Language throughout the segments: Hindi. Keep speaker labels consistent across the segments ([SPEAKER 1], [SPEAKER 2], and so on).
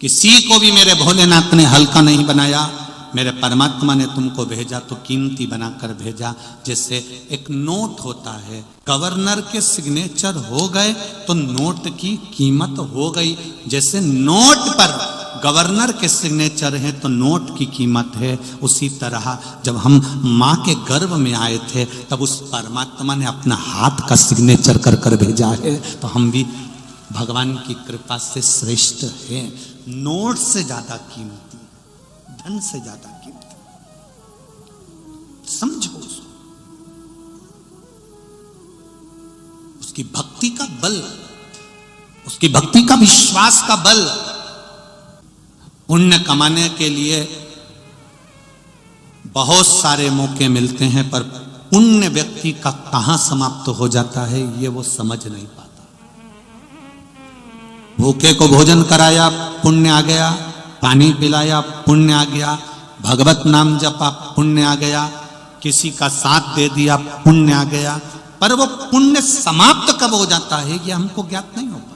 [SPEAKER 1] किसी को भी मेरे भोलेनाथ ने हल्का नहीं बनाया, मेरे परमात्मा ने तुमको भेजा तो कीमती बनाकर भेजा। जैसे एक नोट होता है, गवर्नर के सिग्नेचर हो गए तो नोट की कीमत हो गई। जैसे नोट पर गवर्नर के सिग्नेचर है तो नोट की कीमत है। उसी तरह जब हम माँ के गर्भ में आए थे तब उस परमात्मा ने अपना हाथ का सिग्नेचर कर कर भेजा है। तो हम भी भगवान की कृपा से श्रेष्ठ हैं, नोट से ज्यादा कीमती, धन से ज्यादा कीमती। समझो उसको, उसकी भक्ति का बल, उसकी भक्ति का विश्वास का बल। पुण्य कमाने के लिए बहुत सारे मौके मिलते हैं, पर पुण्य व्यक्ति का कहां समाप्त हो जाता है ये वो समझ नहीं पाता। भूखे को भोजन कराया, पुण्य आ गया, पानी पिलाया, पुण्य आ गया, भगवत नाम जपा, पुण्य आ गया, किसी का साथ दे दिया, पुण्य आ गया। पर वो पुण्य समाप्त कब हो जाता है ये हमको ज्ञात नहीं हो पाता।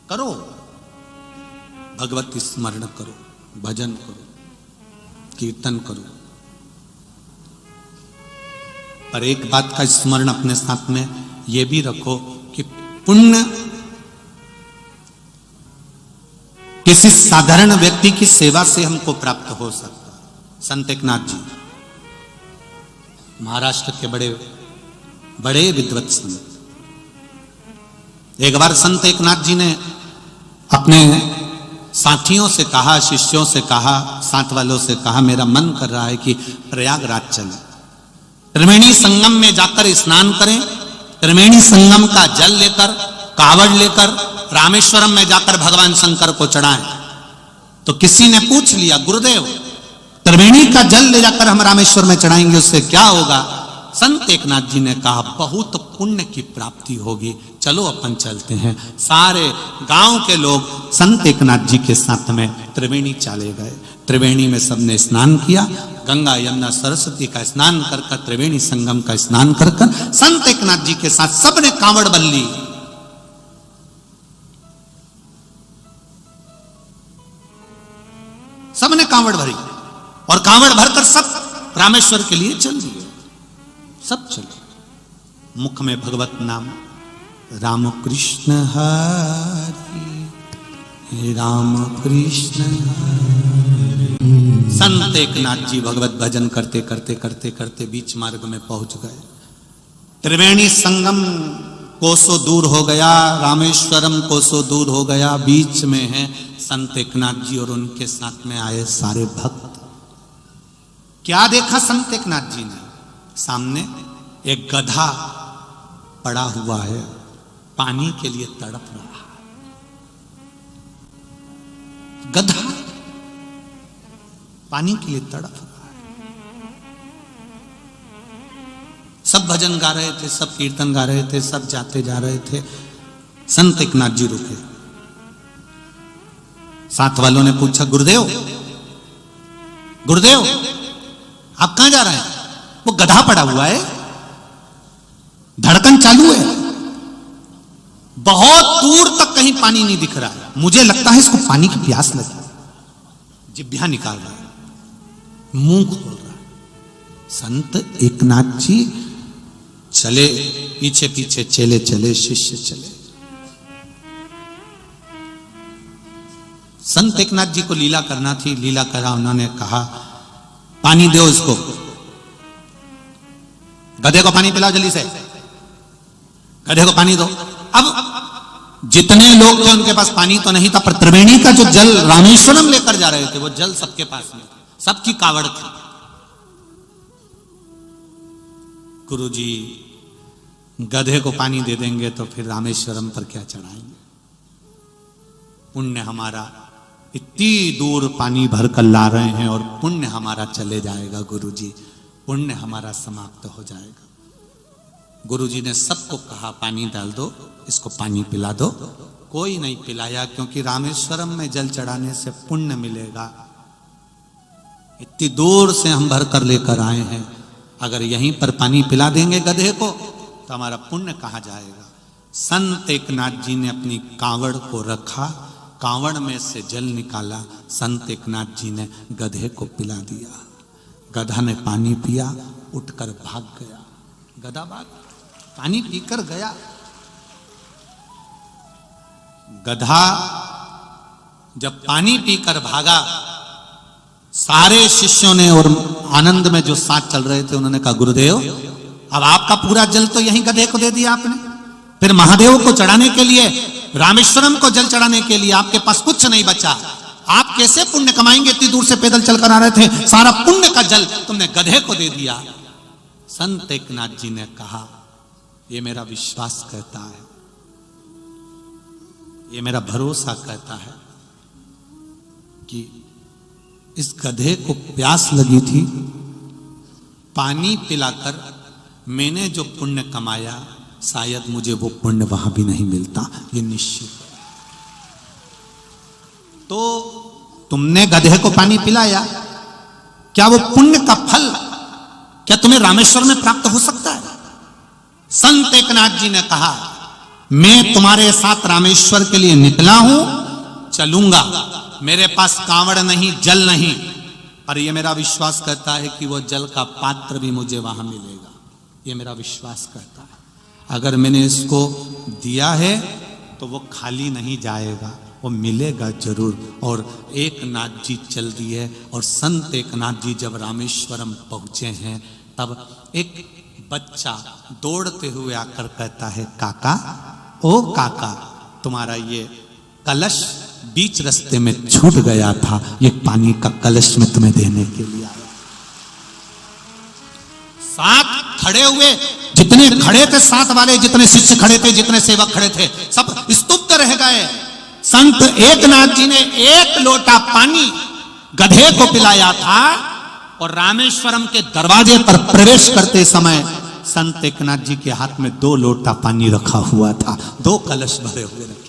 [SPEAKER 1] करो, भगवत स्मरण करो, भजन करो, कीर्तन करो, पर एक बात का स्मरण अपने साथ में यह भी रखो कि पुण्य किसी साधारण व्यक्ति की सेवा से हमको प्राप्त हो सकता है। संत एकनाथ जी महाराष्ट्र के बड़े बड़े विद्वत संत। एक बार संत एकनाथ जी ने अपने साथियों से कहा, शिष्यों से कहा, साथ वालों से कहा, मेरा मन कर रहा है कि प्रयागराज चलें, त्रिवेणी संगम में जाकर स्नान करें, त्रिवेणी संगम का जल लेकर, कावड़ लेकर रामेश्वरम में जाकर भगवान शंकर को चढ़ाएं। तो किसी ने पूछ लिया, गुरुदेव त्रिवेणी का जल ले जाकर हम रामेश्वर में चढ़ाएंगे, उससे क्या होगा? संत एकनाथ जी ने कहा, बहुत पुण्य की प्राप्ति होगी, चलो अपन चलते हैं। सारे गांव के लोग संत एकनाथ जी के साथ में त्रिवेणी चले गए। त्रिवेणी में सबने स्नान किया, गंगा यमुना सरस्वती का स्नान कर कर, त्रिवेणी संगम का स्नान कर कर, संत एकनाथ जी के साथ सबने कांवड़ बल्ली, सबने कांवड़ भरी और कांवड़ भरकर सब रामेश्वर के लिए चल दिए। सब चले, मुख में भगवत नाम, राम कृष्ण हरि राम कृष्ण हरि। संत एकनाथ जी भगवत भजन करते करते करते करते बीच मार्ग में पहुंच गए। त्रिवेणी संगम कोसों दूर हो गया, रामेश्वरम कोसों दूर हो गया, बीच में है संत एकनाथ जी और उनके साथ में आए सारे भक्त। क्या देखा संत एकनाथ जी ने? सामने एक गधा पड़ा हुआ है, पानी के लिए तड़प रहा है। गधा पानी के लिए तड़प रहा है। सब भजन गा रहे थे, सब कीर्तन गा रहे थे, सब जाते जा रहे थे। संत एकनाथ जी रुके। साथ वालों ने पूछा, गुरुदेव गुरुदेव आप कहां जा रहे हैं? वो गधा पड़ा हुआ है, धड़कन चालू है, बहुत दूर तक कहीं पानी नहीं दिख रहा है, मुझे लगता है इसको पानी की प्यास लगी। जिभ्या निकाल रहा है, मुंह खोल रहा है। संत एकनाथ जी चले, पीछे पीछे चले चले, शिष्य चले। संत एकनाथ जी को लीला करना थी, लीला करा। उन्होंने कहा, पानी दो इसको, गधे को पानी पिलाओ जल्दी से, गधे को पानी दो। अब जितने लोग थे उनके पास पानी तो नहीं था, पर त्रिवेणी का जो जल रामेश्वरम लेकर जा रहे थे वो जल सबके पास में, सबकी कावड़ थी। गुरुजी गधे को पानी दे देंगे तो फिर रामेश्वरम पर क्या चढ़ाएंगे? पुण्य हमारा इतनी दूर पानी भर कर ला रहे हैं और पुण्य हमारा चले जाएगा। गुरुजी पुण्य हमारा समाप्त हो जाएगा। गुरुजी ने सबको कहा, पानी डाल दो, इसको पानी पिला दो। कोई नहीं पिलाया, क्योंकि रामेश्वरम में जल चढ़ाने से पुण्य मिलेगा। इतनी दूर से हम भर कर लेकर आए हैं, अगर यहीं पर पानी पिला देंगे गधे को तो हमारा पुण्य कहाँ जाएगा। संत एकनाथ जी ने अपनी कांवड़ को रखा, कांवड़ में से जल निकाला, संत एकनाथ जी ने गधे को पिला दिया। गधा ने पानी पिया, उठकर भाग गया। गधा भाग पानी पीकर गया। गधा जब पानी पीकर भागा, सारे शिष्यों ने और आनंद में जो साथ चल रहे थे उन्होंने कहा, गुरुदेव अब आपका पूरा जल तो यहीं गधे को दे दिया आपने, फिर महादेव को चढ़ाने के लिए, रामेश्वरम को जल चढ़ाने के लिए आपके पास कुछ नहीं बचा। आप कैसे पुण्य कमाएंगे? इतनी दूर से पैदल चलकर आ रहे थे, सारा पुण्य का जल तुमने गधे को दे दिया। संत एकनाथ जी ने कहा, ये मेरा विश्वास कहता है, ये मेरा भरोसा कहता है कि इस गधे को प्यास लगी थी, पानी पिलाकर मैंने जो पुण्य कमाया, शायद मुझे वो पुण्य वहां भी नहीं मिलता, ये निश्चित है। तो तुमने गधे को पानी पिलाया, क्या वो पुण्य का फल क्या तुम्हें रामेश्वर में प्राप्त हो सकता है? संत एकनाथ जी ने कहा, मैं तुम्हारे साथ रामेश्वर के लिए निकला हूं, चलूंगा, मेरे पास कांवड़ नहीं, जल नहीं, पर यह मेरा विश्वास करता है कि वो जल का पात्र भी मुझे वहां मिलेगा। ये मेरा विश्वास करता है, अगर मैंने इसको दिया है तो वो खाली नहीं जाएगा, वो मिलेगा जरूर। और एकनाथ जी चल दिए, और संत एकनाथ जी जब रामेश्वरम पहुंचे हैं, तब एक बच्चा दौड़ते हुए आकर कहता है, काका, ओ काका, तुम्हारा ये कलश बीच रास्ते में छूट गया था, ये पानी का कलश में तुम्हें देने के लिए आया। साथ खड़े हुए जितने खड़े थे, साथ वाले जितने शिष्य खड़े थे, जितने सेवक खड़े थे, सब स्तुप्त रह गए। संत एकनाथ जी ने एक लोटा पानी गधे को पिलाया था, और रामेश्वरम के दरवाजे पर प्रवेश करते समय संत एकनाथ जी के हाथ में 2 लोटा पानी रखा हुआ था, 2 कलश भरे हुए रखे।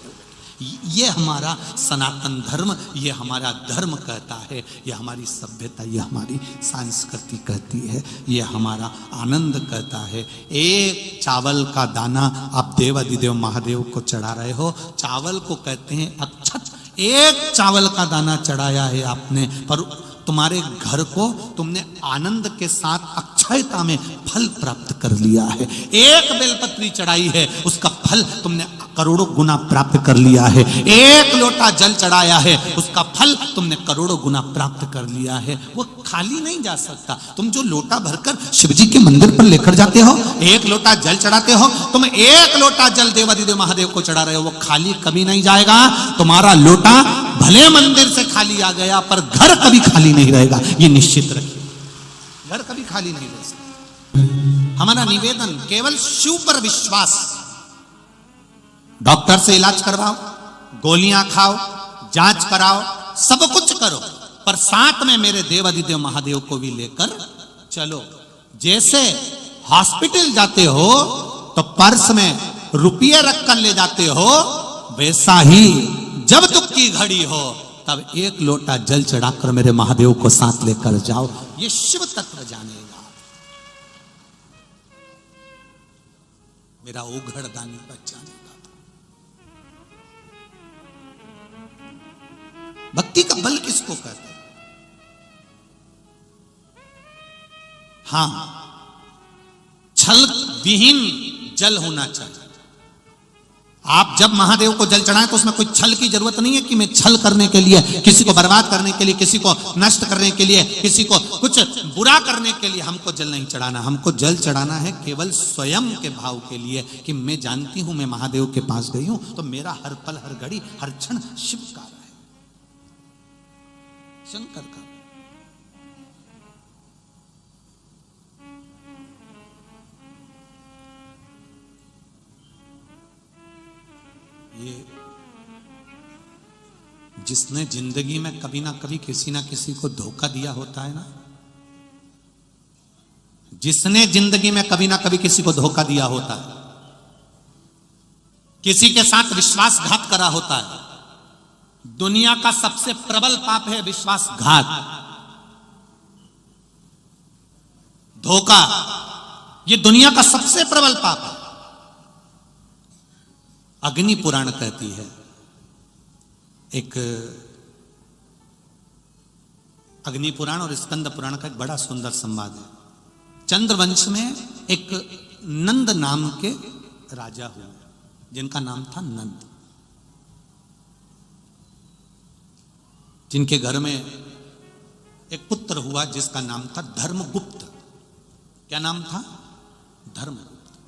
[SPEAKER 1] ये हमारा सनातन धर्म, ये हमारा धर्म कहता है, ये हमारी सभ्यता, ये हमारी संस्कृति कहती है, ये हमारा आनंद कहता है। एक चावल का दाना आप देवाधिदेव महादेव को चढ़ा रहे हो, चावल को कहते हैं अक्षत। एक चावल का दाना चढ़ाया है आपने, पर तुम्हारे घर को तुमने आनंद के साथ अक्षयता में फल प्राप्त कर लिया है। एक बेलपत्री चढ़ाई है, उसका फल तुमने करोड़ों गुना प्राप्त कर लिया है। एक लोटा जल चढ़ाया है, उसका फल तुमने करोड़ों गुना प्राप्त कर लिया है। वो खाली नहीं जा सकता। तुम जो लोटा भरकर शिवजी के मंदिर पर लेकर जाते हो, एक लोटा जल चढ़ाते हो, तुम एक लोटा जल देवाधिदेव महादेव को चढ़ा रहे हो, वो खाली कभी नहीं जाएगा। तुम्हारा लोटा भले मंदिर से खाली आ गया, पर घर कभी खाली नहीं रहेगा, ये निश्चित रखिए, घर कभी खाली नहीं रह सकता। हमारा निवेदन, केवल शिव पर विश्वास। डॉक्टर से इलाज करवाओ, गोलियां खाओ, जांच कराओ, सब कुछ करो, पर साथ में मेरे देवाधिदेव महादेव को भी लेकर चलो। जैसे हॉस्पिटल जाते हो तो पर्स में रुपये रखकर ले जाते हो, वैसा ही जब दुख की घड़ी हो तब एक लोटा जल चढ़ाकर मेरे महादेव को साथ लेकर जाओ। ये शिव तत्व जानेगा, मेरा ओघड़ दानी बच जानेगा। भक्ति का बल किसको कहते हैं? हां, छल विहीन जल होना चाहिए। आप जब महादेव को जल चढ़ाएं तो उसमें कोई छल की जरूरत नहीं है कि मैं छल करने के लिए, किसी को बर्बाद करने के लिए, किसी को नष्ट करने के लिए, किसी को कुछ बुरा करने के लिए हमको जल नहीं चढ़ाना। हमको जल चढ़ाना है केवल स्वयं के भाव के लिए, कि मैं जानती हूं मैं महादेव के पास गई हूं तो मेरा हर पल, हर घड़ी, हर क्षण शिव का है, शंकर का। ये जिसने जिंदगी में कभी ना कभी किसी ना किसी को धोखा दिया होता है ना, जिसने जिंदगी में कभी ना कभी किसी को धोखा दिया होता है, किसी के साथ विश्वासघात करा होता है, दुनिया का सबसे प्रबल पाप है विश्वासघात, धोखा। ये दुनिया का सबसे प्रबल पाप है। अग्नि पुराण कहती है, एक अग्नि पुराण और स्कंद पुराण का एक बड़ा सुंदर संवाद है। चंद्रवंश में एक नंद नाम के राजा हुए, जिनका नाम था नंद, जिनके घर में एक पुत्र हुआ जिसका नाम था धर्मगुप्त। क्या नाम था? धर्मगुप्त।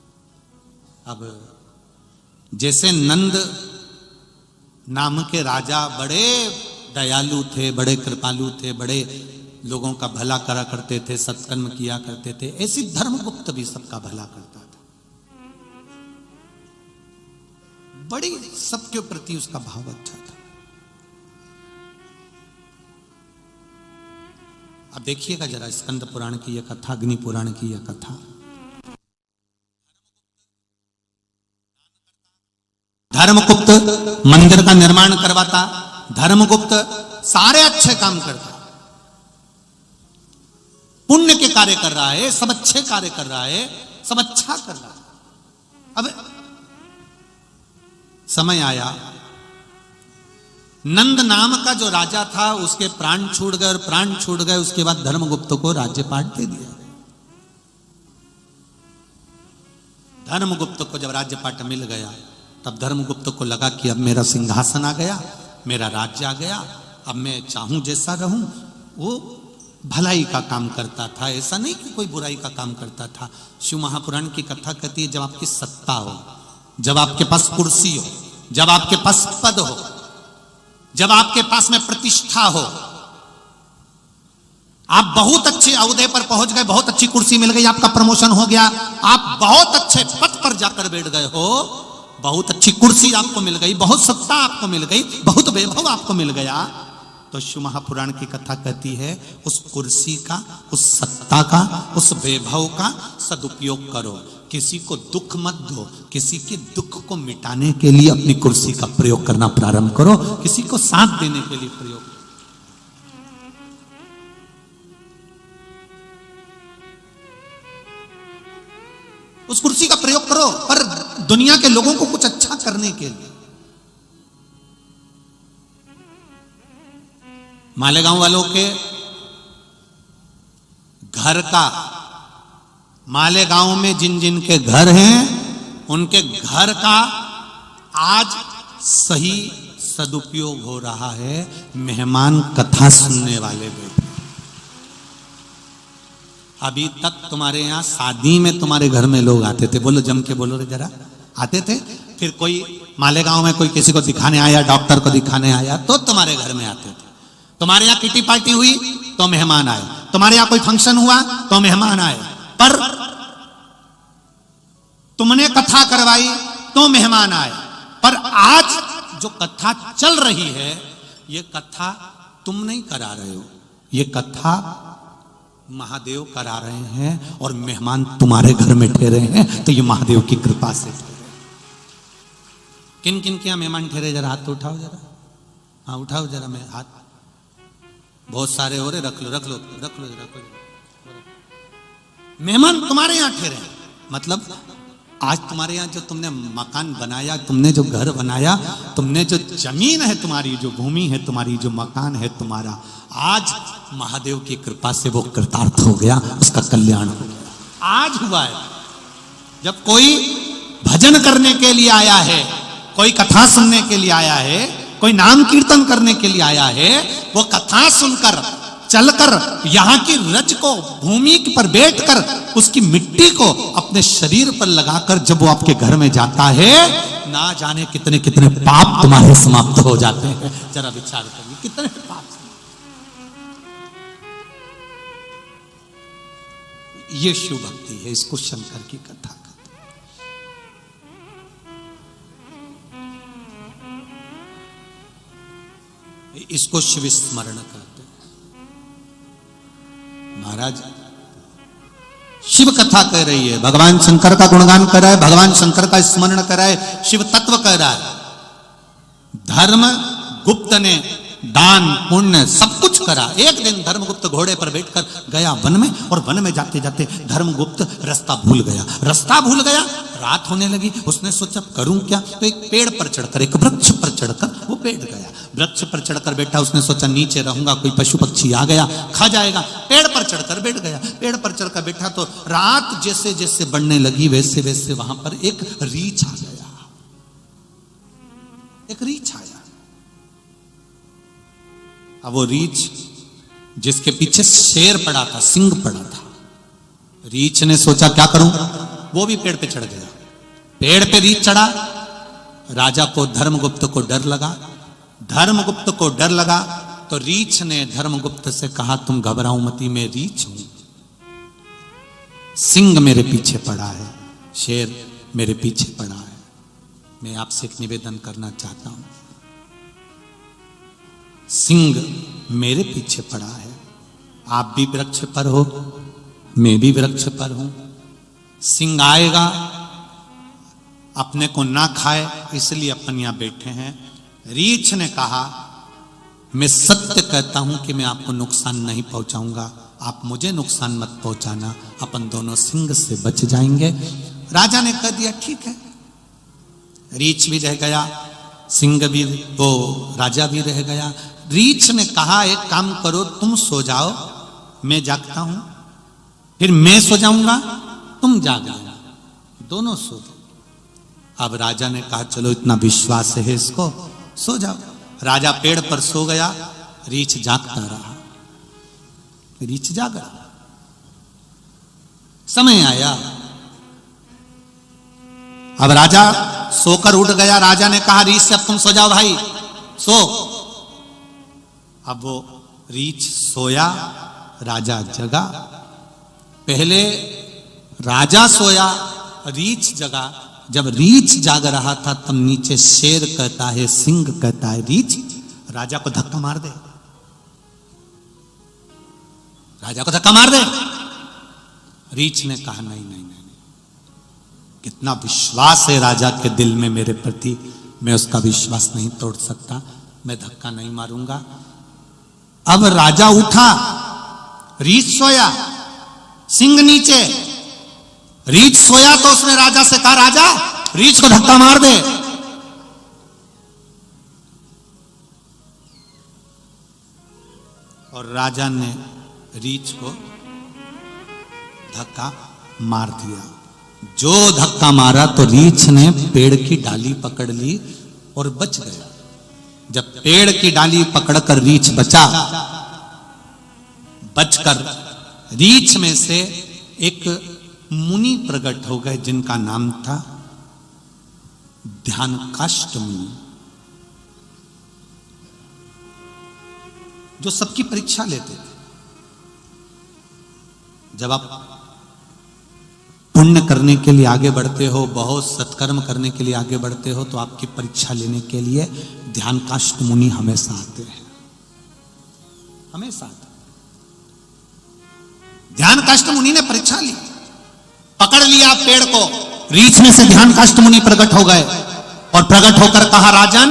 [SPEAKER 1] अब जैसे नंद नाम के राजा बड़े दयालु थे, बड़े कृपालु थे, बड़े लोगों का भला करा करते थे, सत्कर्म किया करते थे, ऐसी धर्मगुप्त भी सबका भला करता था। बड़ी सबके प्रति उसका भाव अच्छा था। अब देखिएगा जरा स्कंद पुराण की यह कथा, अग्नि पुराण की यह कथा। धर्मगुप्त मंदिर का निर्माण करवाता, धर्मगुप्त सारे अच्छे काम करता, पुण्य के कार्य कर रहा है, सब अच्छे कार्य कर रहा है, सब अच्छा कर रहा है। अब समय आया, नंद नाम का जो राजा था उसके प्राण छूट गए, और प्राण छूट गए उसके बाद धर्मगुप्त को राज्यपाट दे दिया। धर्मगुप्त को जब राज्यपाट मिल गया तब धर्मगुप्त को लगा कि अब मेरा सिंहासन आ गया, मेरा राज्य आ गया, अब मैं चाहूं जैसा रहूं। वो भलाई का काम करता था, ऐसा नहीं कि कोई बुराई का काम करता था। शिव महापुराण की कथा कहती है, जब आपकी सत्ता हो, जब आपके पास कुर्सी हो, जब आपके पास पद हो, जब आपके पास में प्रतिष्ठा हो, आप बहुत अच्छे ओहदे पर पहुंच गए, बहुत अच्छी कुर्सी मिल गई, आपका प्रमोशन हो गया, आप बहुत अच्छे पद पर जाकर बैठ गए हो, बहुत अच्छी कुर्सी आपको मिल गई, बहुत सत्ता आपको मिल गई, बहुत वैभव आपको मिल गया, तो शिव महापुराण की कथा कहती है उस कुर्सी का, उस सत्ता का, उस वैभव का सदुपयोग करो। किसी को दुख मत दो, किसी के दुख को मिटाने के लिए अपनी कुर्सी का प्रयोग करना प्रारंभ करो, किसी को साथ देने के लिए प्रयोग करो। उस कुर्सी का प्रयोग करो, पर दुनिया के लोगों को कुछ अच्छा करने के लिए। मालेगांव वालों के घर का, मालेगांव में जिन जिन के घर हैं उनके घर का आज सही सदुपयोग हो रहा है। मेहमान कथा सुनने वाले बैठे। अभी तक तुम्हारे यहां शादी में तुम्हारे घर में लोग आते थे, बोलो जम के बोलो रे जरा, आते थे। फिर कोई मालेगांव में कोई किसी को दिखाने आया, डॉक्टर को दिखाने आया, तो तुम्हारे घर में आते थे। तुम्हारे यहां किटी पार्टी हुई तो मेहमान आए, तुम्हारे यहां कोई फंक्शन हुआ तो मेहमान आए, पर तुमने कथा करवाई तो मेहमान आए। पर आज जो कथा चल रही है, ये कथा तुम नहीं करा रहे हो, ये कथा महादेव करा रहे हैं, और मेहमान तुम्हारे घर में ठहरे हैं, तो ये महादेव की कृपा से ठहरे। किन किन के यहां मेहमान ठहरे, जरा हाथ तो उठाओ जरा। हाँ उठाओ जरा, मैं हाथ, बहुत सारे हो रहे, रख लो रख लो रख लो रख लो। मेहमान तुम्हारे यहां ठहरे, मतलब आज तुम्हारे यहां जो तुमने मकान बनाया, तुमने जो घर बनाया, तुमने जो जमीन है तुम्हारी, जो भूमि है तुम्हारी, जो मकान है तुम्हारा, आज महादेव की कृपा से वो कृतार्थ हो गया, उसका कल्याण हो गया। आज हुआ है। जब कोई भजन करने के लिए आया है, कोई कथा सुनने के लिए आया है, कोई नाम कीर्तन करने के लिए आया है, वो कथा सुनकर चलकर यहां की रज को, भूमि पर बैठकर उसकी मिट्टी को अपने शरीर पर लगाकर जब वो आपके घर में जाता है, ना जाने कितने कितने पाप तुम्हारे समाप्त हो जाते हैं। जरा विचार करिए, कितने पाप। ये शिव भक्ति है, इसको शंकर की कथा कहते हैं, इसको शिव स्मरण कहते हैं। महाराज शिव कथा कह रही है, भगवान शंकर का गुणगान कर रहा है, भगवान शंकर का स्मरण कर रहा है, शिव तत्व कह रहा है। धर्म गुप्त ने दान पुण्य सब कुछ करा। एक दिन धर्मगुप्त घोड़े पर बैठकर गया वन में, और वन में जाते जाते धर्मगुप्त रास्ता भूल गया। रात होने लगी। उसने सोचा करूं क्या, तो एक पेड़ पर चढ़कर, एक वृक्ष पर चढ़कर वो बैठ गया। वृक्ष पर चढ़कर बैठा, उसने सोचा नीचे रहूंगा, कोई पशु पक्षी आ गया खा जाएगा। पेड़ पर चढ़कर बैठ गया। पेड़ पर चढ़कर बैठा तो रात जैसे जैसे बढ़ने लगी वैसे वैसे वहां पर एक रीछ आ गया। एक रीछ आया। अब वो रीछ जिसके पीछे शेर पड़ा था, सिंह पड़ा था। रीछ ने सोचा क्या करूं, वो भी पेड़ पे चढ़ गया। पेड़ पे रीछ चढ़ा। राजा को धर्मगुप्त को डर लगा। तो रीछ ने धर्मगुप्त से कहा तुम घबराओ मती, मैं रीछ हूं, सिंह मेरे पीछे पड़ा है, शेर मेरे पीछे पड़ा है। मैं आपसे एक निवेदन करना चाहता हूं, सिंह मेरे पीछे पड़ा है, आप भी वृक्ष पर हो, मैं भी वृक्ष पर हूं। सिंह आएगा, अपने को ना खाए, इसलिए अपन यहां बैठे हैं। रीछ ने कहा मैं सत्य कहता हूं कि मैं आपको नुकसान नहीं पहुंचाऊंगा, आप मुझे नुकसान मत पहुंचाना, अपन दोनों सिंह से बच जाएंगे। राजा ने कह दिया ठीक है। रीछ भी रह गया, सिंह भी, वो राजा भी रह गया। रीछ ने कहा एक काम करो, तुम सो जाओ, मैं जागता हूं, फिर मैं सो जाऊंगा, तुम जागना, दोनों सो जाओ। अब राजा ने कहा चलो इतना विश्वास है इसको, सो जाओ। राजा पेड़ पर सो गया, रीछ जागता रहा। रीछ जागा। समय आया, अब राजा सोकर उठ गया। राजा ने कहा रीछ से अब तुम सो जाओ भाई, सो। अब वो रीछ सोया, राजा जगा। पहले राजा सोया, रीछ जगा। जब रीछ जाग रहा था तब नीचे शेर कहता है, सिंह कहता है रीछ राजा को धक्का मार दे, राजा को धक्का मार दे। रीछ ने कहा नहीं नहीं नहीं, कितना विश्वास है राजा के दिल में मेरे प्रति, मैं उसका विश्वास नहीं तोड़ सकता, मैं धक्का नहीं मारूंगा। अब राजा उठा, रीछ सोया, सिंह नीचे। रीछ सोया तो उसने राजा से कहा राजा रीछ को धक्का मार दे। और राजा ने रीछ को धक्का मार दिया। जो धक्का मारा तो रीछ ने पेड़ की डाली पकड़ ली और बच गया। जब पेड़ की डाली पकड़कर रीछ बचा, बचकर रीछ में से एक मुनि प्रकट हो गए जिनका नाम था ध्यानकाष्ठ मुनि, जो सबकी परीक्षा लेते थे। जब आप पुण्य करने के लिए आगे बढ़ते हो, बहुत सत्कर्म करने के लिए आगे बढ़ते हो, तो आपकी परीक्षा लेने के लिए ध्यानकाष्ठ मुनि हमेशा आते हैं, हमेशा आते। ध्यानकाष्ठ मुनि ने परीक्षा ली, पकड़ लिया पेड़ को। रीछ में से ध्यानकाष्ठ मुनि प्रकट हो गए और प्रकट होकर कहा राजन,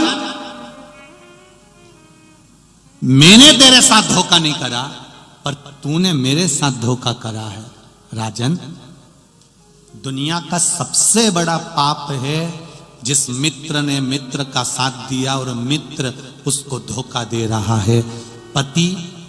[SPEAKER 1] मैंने तेरे साथ धोखा नहीं करा, पर तूने मेरे साथ धोखा करा है। राजन, दुनिया का सबसे बड़ा पाप है जिस मित्र ने मित्र का साथ दिया और मित्र उसको धोखा दे रहा है। पति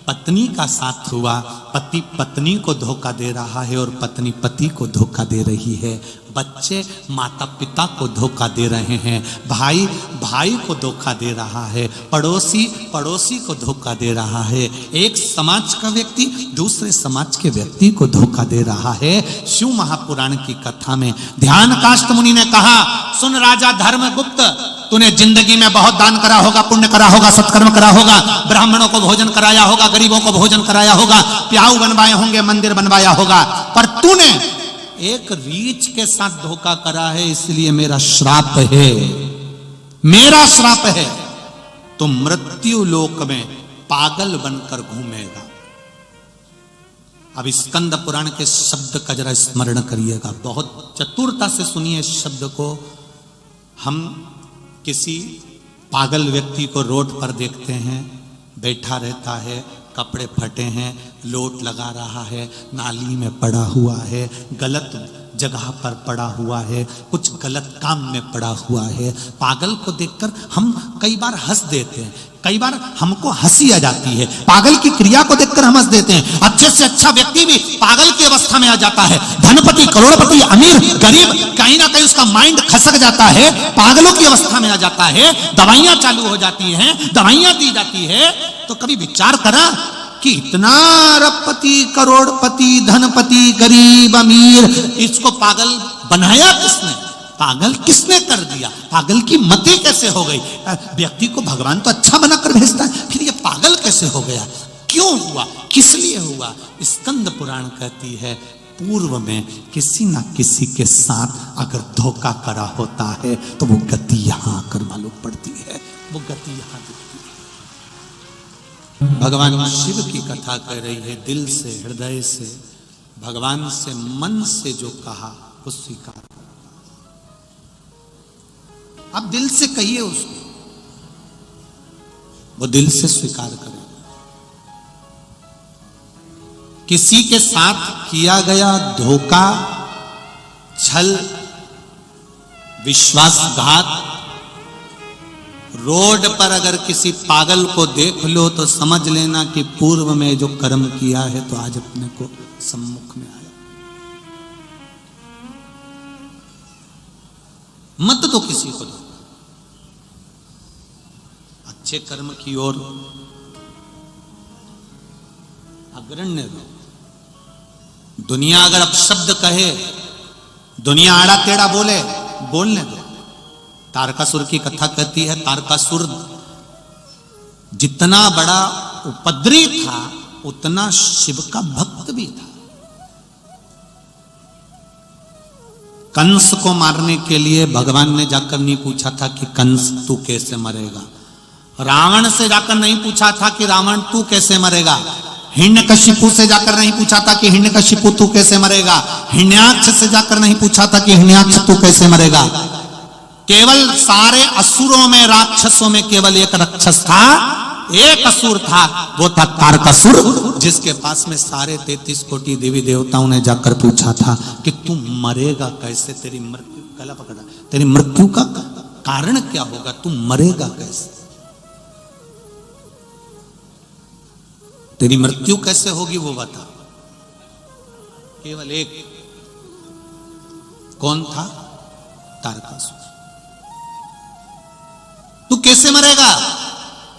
[SPEAKER 1] पत्नी का साथ हुआ, पति पत्नी को धोखा दे रहा है और पत्नी पति को धोखा दे रही है। बच्चे माता पिता को धोखा दे रहे हैं, भाई भाई को धोखा दे रहा है, पड़ोसी पड़ोसी को धोखा दे रहा है, एक समाज का व्यक्ति दूसरे समाज के व्यक्ति को धोखा दे रहा है। शिव महापुराण की कथा में ध्यानकाष्ठ मुनि ने कहा, सुन राजा धर्मगुप्त, तूने जिंदगी में बहुत दान करा होगा, पुण्य करा होगा, सत्कर्म करा होगा, ब्राह्मणों को भोजन कराया होगा, गरीबों को भोजन कराया होगा, प्याऊ बनवाए होंगे, मंदिर बनवाया होगा, पर तूने एक रीछ के साथ धोखा करा है, इसलिए मेरा श्राप है, मेरा श्राप है, तो मृत्यु लोक में पागल बनकर घूमेगा। अब स्कंद पुराण के शब्द का जरा स्मरण करिएगा, बहुत चतुरता से सुनिए इस शब्द को। हम किसी पागल व्यक्ति को रोड पर देखते हैं, बैठा रहता है, कपड़े फटे हैं, लोट लगा रहा है, नाली में पड़ा हुआ है, गलत जगह पर पड़ा हुआ है, कुछ गलत काम में पड़ा हुआ है। पागल को देखकर हम कई बार हंस देते हैं, कई बार हमको हंसी आ जाती है। पागल की क्रिया को देखकर हम हंस देते हैं। अच्छे से अच्छा व्यक्ति भी पागल की अवस्था में आ जाता है। धनपति, करोड़पति, अमीर, गरीब, कहीं ना कहीं उसका माइंड खसक जाता है, पागलों की अवस्था में आ जाता है। दवाइयां चालू हो जाती हैं, दवाइयां दी जाती है। तो कभी विचार करा कि इतना अरबपति, करोड़पति, धनपति, गरीब, अमीर, इसको पागल बनाया किसने? पागल किसने कर दिया? पागल की मति कैसे हो गई? व्यक्ति को भगवान तो अच्छा बनाकर भेजता है, फिर ये पागल कैसे हो गया? क्यों हुआ? किस लिए हुआ? स्कंद पुराण कहती है पूर्व में किसी ना किसी के साथ अगर धोखा करा होता है तो वो गति यहां आकर मालूम पड़ती है, वो गति यहां दिखती है। भगवान शिव की कथा कह रही है, दिल से, हृदय से, भगवान से, मन से जो कहा वो स्वीकार। आप दिल से कहिए उसको, वो दिल से स्वीकार करे। किसी के साथ किया गया धोखा, छल, विश्वासघात, रोड पर अगर किसी पागल को देख लो तो समझ लेना कि पूर्व में जो कर्म किया है तो आज अपने को सम्मुख में आया। मत तो किसी को दो, अच्छे कर्म की ओर अग्रण्य दो। दुनिया अगर अपशब्द कहे, दुनिया आड़ा टेढ़ा बोले, बोलने दो। तारकासुर की कथा कहती है, तारकासुर जितना बड़ा उपद्रवी था उतना शिव का भक्त भी था। कंस को मारने के लिए भगवान ने जाकर नहीं पूछा था कि कंस तू कैसे मरेगा। रावण से जाकर नहीं पूछा था कि रावण तू कैसे मरेगा। हिरण्यकशिपु से जाकर नहीं पूछा था कि हिरण्यकशिपु तू कैसे मरेगा। हिरण्याक्ष से जाकर नहीं पूछा था कि हिरण्याक्ष तू कैसे मरेगा। केवल सारे असुरों में, राक्षसों में केवल एक राक्षस था, एक असुर था, वो था तारकासुर, जिसके पास में सारे 33 कोटि देवी देवताओं ने जाकर पूछा था कि तू मरेगा कैसे, तेरी मृत्यु, गला पकड़ा, तेरी मृत्यु का कारण क्या होगा, तू मरेगा कैसे, तेरी मृत्यु कैसे होगी वो बता। केवल एक, कौन था? तारकासुर। तू कैसे मरेगा,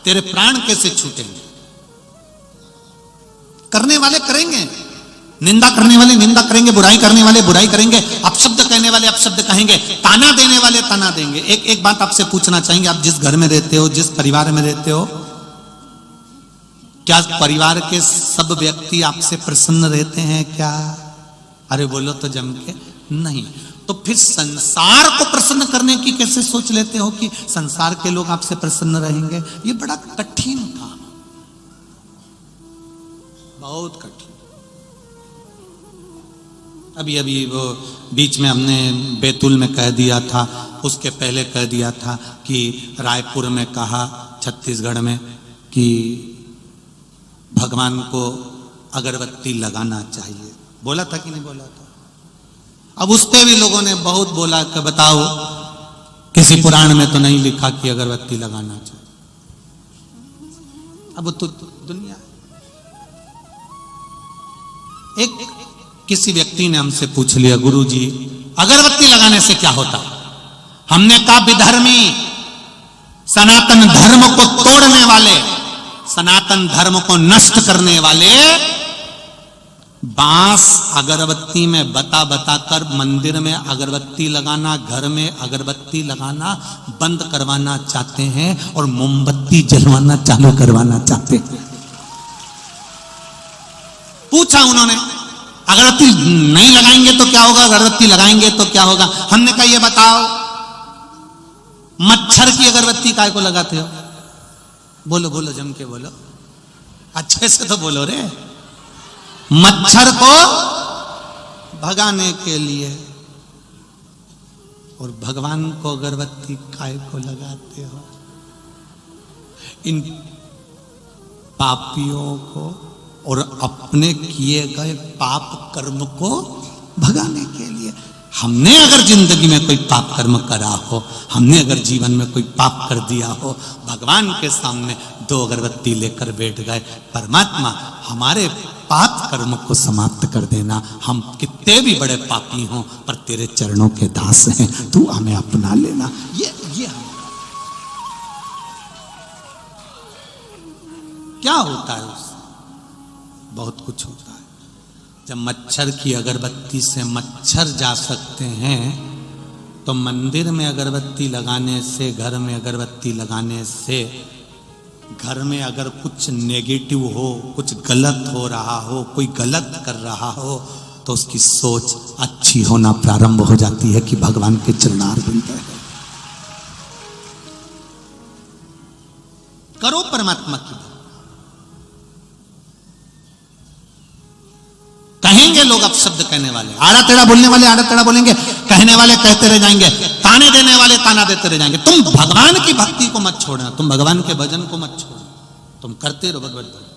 [SPEAKER 1] तेरे प्राण कैसे छूटेंगे। करने वाले करेंगे, निंदा करने वाले निंदा करेंगे, बुराई करने वाले बुराई करेंगे, अपशब्द कहने वाले अपशब्द कहेंगे, ताना देने वाले ताना देंगे। एक बात आपसे पूछना चाहेंगे, आप जिस घर में रहते हो, जिस परिवार में रहते हो, क्या परिवार के सब व्यक्ति आपसे प्रसन्न रहते हैं क्या? अरे बोलो तो जम के नहीं। तो फिर संसार को प्रसन्न करने की कैसे सोच लेते हो कि संसार के लोग आपसे प्रसन्न रहेंगे? ये बड़ा कठिन काम, बहुत कठिन। अभी अभी वो बीच में हमने बैतूल में कह दिया था, उसके पहले कह दिया था कि रायपुर में कहा, छत्तीसगढ़ में, कि भगवान को अगरबत्ती लगाना चाहिए। बोला था कि नहीं बोला था? अब उस पे भी लोगों ने बहुत बोला कि बताओ किसी पुराण में तो नहीं लिखा कि अगरबत्ती लगाना चाहिए। अब तो दुनिया। एक किसी व्यक्ति ने हमसे पूछ लिया, गुरुजी अगरबत्ती लगाने से क्या होता? हमने कहा विधर्मी, सनातन धर्म को तोड़ने वाले, सनातन धर्म को नष्ट करने वाले बांस अगरबत्ती में बता कर मंदिर में अगरबत्ती लगाना, घर में अगरबत्ती लगाना बंद करवाना चाहते हैं और मोमबत्ती जलवाना चालू करवाना चाहते हैं। पूछा उन्होंने, अगरबत्ती नहीं लगाएंगे तो क्या होगा, अगरबत्ती लगाएंगे तो क्या होगा? हमने कहा ये बताओ, मच्छर की अगरबत्ती काय को लगाते हो? बोलो बोलो, जम के बोलो, अच्छे से तो बोलो रे। मच्छर को भगाने के लिए, और भगवान को अगरबत्ती काय को लगाते हो? इन पापियों को और अपने किए गए पाप कर्म को भगाने के लिए। हमने अगर जिंदगी में कोई पाप कर्म करा हो, हमने अगर जीवन में कोई पाप कर दिया हो, भगवान के सामने 2 अगरबत्ती लेकर बैठ गए, परमात्मा हमारे पाप कर्म को समाप्त कर देना। हम कितने भी बड़े पापी हों पर तेरे चरणों के दास हैं, तू हमें अपना लेना। ये क्या होता है उससे? बहुत कुछ होता है। जब मच्छर की अगरबत्ती से मच्छर जा सकते हैं, तो मंदिर में अगरबत्ती लगाने से, घर में अगरबत्ती लगाने से, घर में अगर कुछ नेगेटिव हो, कुछ गलत हो रहा हो, कोई गलत कर रहा हो, तो उसकी सोच अच्छी होना प्रारंभ हो जाती है कि भगवान के चरणारविंद है। करो परमात्मा की। कहेंगे लोग अपशब्द कहने वाले, आड़ा टेढ़ा बोलने वाले आड़ा टेढ़ा बोलेंगे, कहने वाले कहते रह जाएंगे, ताने देने वाले ताना देते रह जाएंगे। तुम भगवान की भक्ति को मत छोड़ना, तुम भगवान के भजन को मत छोड़ना, तुम करते रहो भगवत भजन।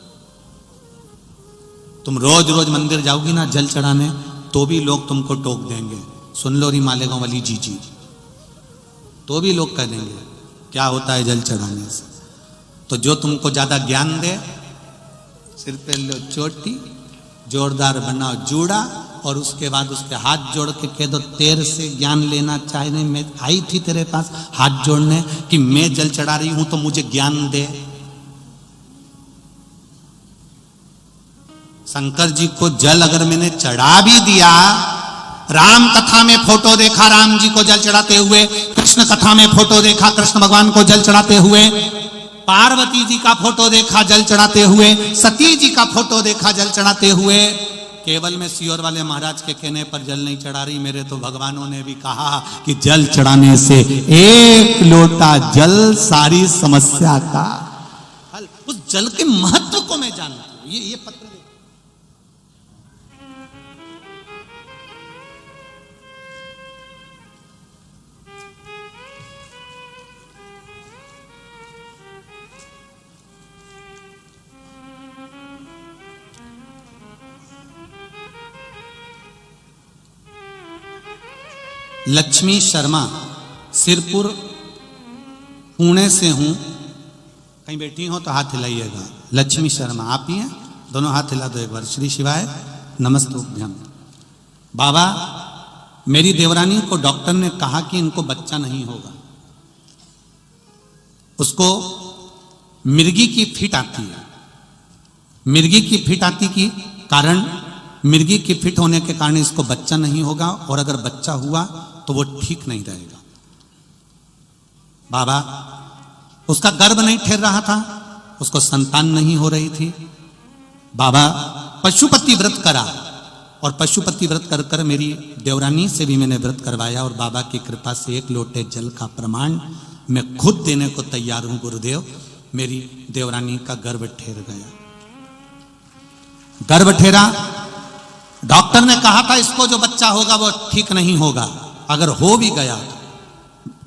[SPEAKER 1] तुम रोज रोज मंदिर जाओगी ना जल चढ़ाने, तो भी लोग तुमको टोक देंगे, सुन लो री मालेगांव वाली जीजी, तो भी लोग कह देंगे क्या होता है जल चढ़ाने से। तो जो तुमको ज्यादा ज्ञान दे, सिर पे लो चोटी, जोरदार बनाओ जूड़ा, और उसके बाद उसके हाथ जोड़ के कह दो तेरे से ज्ञान लेना चाहे नहीं, मैं आई थी तेरे पास हाथ जोड़ने कि मैं जल चढ़ा रही हूं तो मुझे ज्ञान दे। शंकर जी को जल अगर मैंने चढ़ा भी दिया, राम कथा में फोटो देखा राम जी को जल चढ़ाते हुए, कृष्ण कथा में फोटो देखा कृष्ण भगवान को जल चढ़ाते हुए, पार्वती जी का फोटो देखा जल चढ़ाते हुए, सती जी का फोटो देखा जल चढ़ाते हुए, केवल मैं सियोर वाले महाराज के कहने पर जल नहीं चढ़ा रही, मेरे तो भगवानों ने भी कहा कि जल चढ़ाने से 1 लोटा जल सारी समस्या का हल। उस जल के महत्व को मैं जानता हूं। ये पत्र लक्ष्मी शर्मा, सिरपुर पुणे से हूं, कहीं बैठी हो तो हाथ हिलाइएगा। लक्ष्मी शर्मा आप ही हैं? दोनों हाथ हिला दो एक बार। श्री शिवाय नमस्तुभ्यम। बाबा, मेरी देवरानी को डॉक्टर ने कहा कि इनको बच्चा नहीं होगा, उसको मिर्गी की फिट आती है। मिर्गी की फिट आती की कारण, मिर्गी की फिट होने के कारण इसको बच्चा नहीं होगा, और अगर बच्चा हुआ तो वो ठीक नहीं रहेगा। बाबा, उसका गर्भ नहीं ठहर रहा था, उसको संतान नहीं हो रही थी। बाबा, पशुपति व्रत करा, और पशुपति व्रत कर कर मेरी देवरानी से भी मैंने व्रत करवाया, और बाबा की कृपा से 1 लोटे जल का प्रमाण मैं खुद देने को तैयार हूं गुरुदेव। मेरी देवरानी का गर्भ ठहर गया। गर्भ ठहरा, डॉक्टर ने कहा था इसको जो बच्चा होगा वो ठीक नहीं होगा, अगर हो भी गया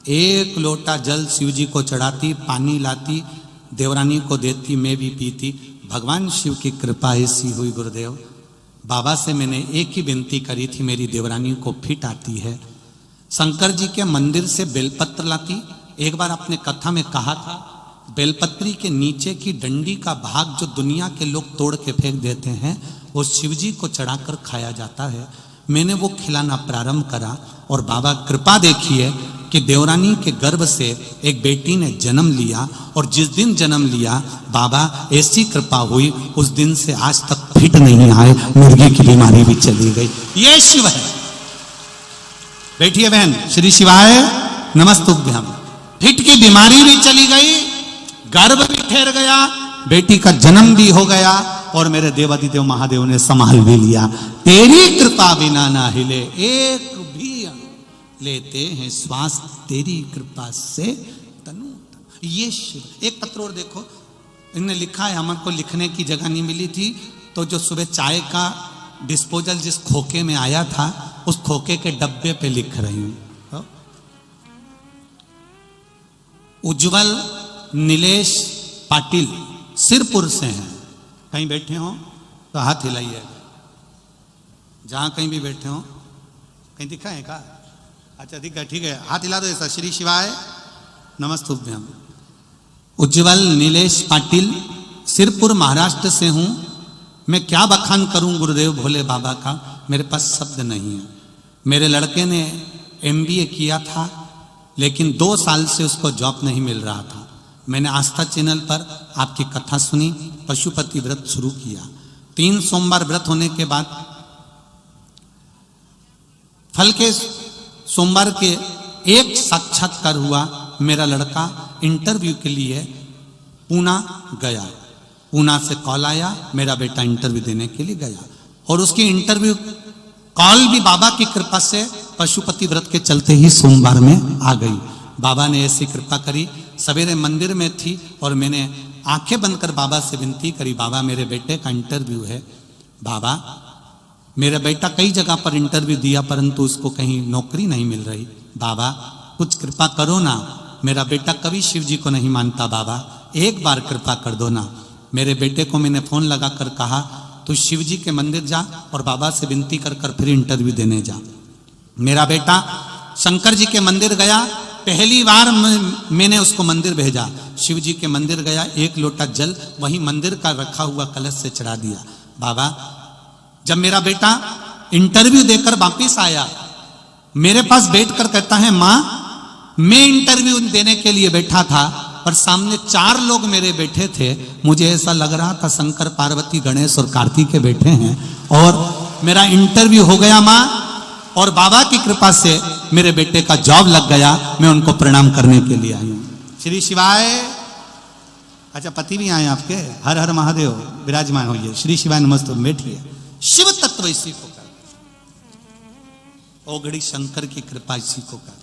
[SPEAKER 1] 1 लोटा जल शिव जी को चढ़ाती, पानी लाती, देवरानी को देती, मैं भी पीती। भगवान शिव की कृपा ऐसी हुई गुरुदेव। बाबा से मैंने एक ही विनती करी थी, मेरी देवरानी को फिट आती है। शंकर जी के मंदिर से बेलपत्र लाती। एक बार अपने कथा में कहा था, बेलपत्री के नीचे की डंडी का भाग जो दुनिया के लोग तोड़ के फेंक देते हैं, वो शिव जी को चढ़ाकर खाया जाता है। मैंने वो खिलाना प्रारंभ करा, और बाबा कृपा देखिए कि देवरानी के गर्भ से एक बेटी ने जन्म लिया, और जिस दिन जन्म लिया बाबा ऐसी कृपा हुई, उस दिन से आज तक फिट नहीं आए, मुर्गी की बीमारी भी चली गई। ये शिव है। बैठिए बहन। श्री शिवाय नमस्तुभ्यम। फिट की बीमारी भी चली गई, गर्भ भी ठहर गया, बेटी का जन्म भी हो गया, और मेरे देवादिदेव महादेव ने संभाल भी लिया। तेरी कृपा बिना ना हिले एक भी लेते हैं श्वास, तेरी कृपा से तनु। ये शिव। एक पत्र और देखो, इन्होंने लिखा है, हमको लिखने की जगह नहीं मिली थी, तो जो सुबह चाय का डिस्पोजल जिस खोखे में आया था, उस खोखे के डब्बे पे लिख रही हूं। उज्जवल नीलेश पाटिल सिरपुर से हैं। कहीं बैठे हो तो हाथ हिलाइए, जहां कहीं भी बैठे हो। कहीं दिखा है का? अच्छा दिखा, ठीक है, हाथ हिला दो ऐसा। श्री शिवाय नमस्तुभ्यम। उज्जवल नीलेश पाटिल, सिरपुर महाराष्ट्र से हूं। मैं क्या बखान करूं गुरुदेव भोले बाबा का, मेरे पास शब्द नहीं है। मेरे लड़के ने MBA किया था, लेकिन 2 साल से उसको जॉब नहीं मिल रहा था। मैंने आस्था चैनल पर आपकी कथा सुनी, पशुपति व्रत शुरू किया। 3 सोमवार व्रत होने के बाद फल के सोमवार के एक साक्षात्कार हुआ। मेरा लड़का इंटरव्यू के लिए पूना गया। पूना से कॉल आया, मेरा बेटा इंटरव्यू देने के लिए गया, और उसकी इंटरव्यू कॉल भी बाबा की कृपा से पशुपति व्रत के चलते ही सोमवार में आ गई। बाबा ने ऐसी कृपा करी। सवेरे मंदिर में थी और मैंने आंखें बंद कर बाबा से विनती करी, बाबा मेरे बेटे का इंटरव्यू है। बाबा मेरा बेटा कई जगह पर इंटरव्यू दिया, परंतु उसको कहीं नौकरी नहीं मिल रही। बाबा कुछ कृपा करो ना, मेरा बेटा कभी शिव जी को नहीं मानता। बाबा एक बार कृपा कर दो ना। मेरे बेटे को मैंने फोन लगा कर कहा, तू शिव जी के मंदिर जा और बाबा से विनती कर कर फिर इंटरव्यू देने जा। मेरा बेटा शंकर जी के मंदिर गया। पहली बार मैंने उसको मंदिर भेजा। शिव जी के मंदिर गया, 1 लोटा जल वहीं मंदिर का रखा हुआ कलश से चढ़ा दिया। बाबा जब मेरा बेटा इंटरव्यू देकर वापिस आया, मेरे पास बैठकर कहता है, मां मैं इंटरव्यू देने के लिए बैठा था, पर सामने 4 लोग मेरे बैठे थे। मुझे ऐसा लग रहा था शंकर पार्वती गणेश और कार्तिकेय बैठे हैं, और मेरा इंटरव्यू हो गया मां, और बाबा की कृपा से मेरे बेटे का जॉब लग गया। मैं उनको प्रणाम करने के लिए आई हूं। श्री शिवाय। अच्छा पति भी आए आपके, हर हर महादेव, विराजमान होइए। श्री शिवाय नमस्ते, बैठिए। शिव तत्व इसी को कर, ओगड़ी शंकर की कृपा इसी को कर।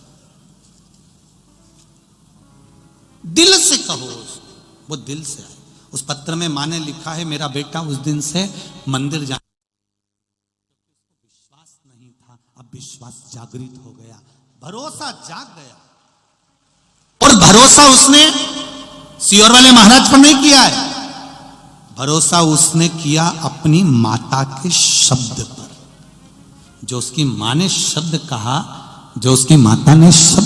[SPEAKER 1] दिल से कहो, वो दिल से आए। उस पत्र में मां ने लिखा है, मेरा बेटा उस दिन से मंदिर जा, विश्वास नहीं था, अब विश्वास जागृत हो गया, भरोसा जाग गया। और भरोसा उसने सियोर वाले महाराज पर नहीं किया है, भरोसा उसने किया अपनी माता के शब्द पर। जो उसकी मां ने शब्द कहा, जो उसकी माता ने शब्द